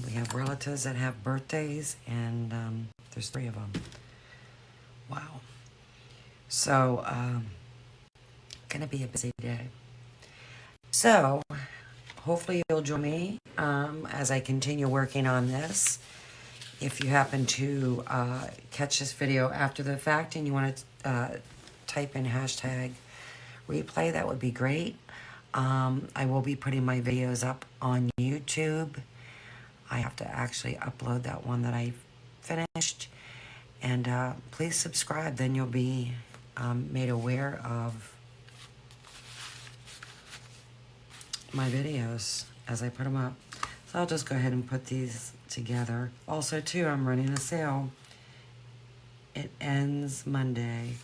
We have relatives that have birthdays, and there's 3 of them. Wow. So, gonna be a busy day. So, hopefully you'll join me as I continue working on this. If you happen to catch this video after the fact and you want to type in hashtag replay, that would be great. I will be putting my videos up on YouTube. I have to actually upload that one that I finished. And please subscribe, then you'll be made aware of my videos as I put them up. So I'll just go ahead and put these together. Also, too, I'm running a sale it ends Monday.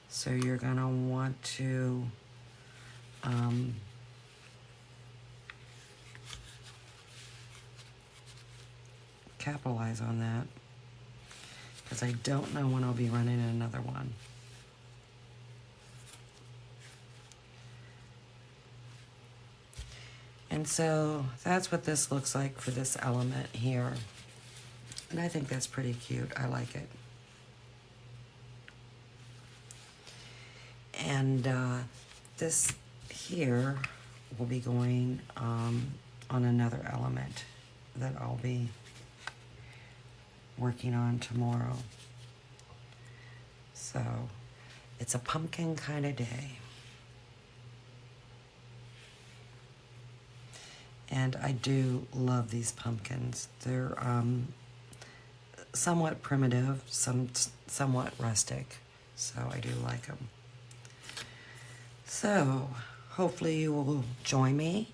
So you're gonna want to capitalize on that, because I don't know when I'll be running another one. And so that's what this looks like for this element here. And I think that's pretty cute. I like it. And this here will be going on another element that I'll be working on tomorrow. So it's a pumpkin kind of day. And I do love these pumpkins. They're somewhat primitive, somewhat rustic, so I do like them. So hopefully you will join me,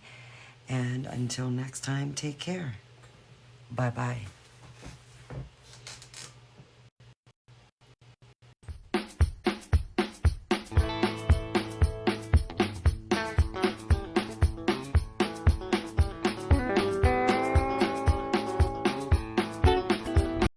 and until next time, take care. Bye-bye.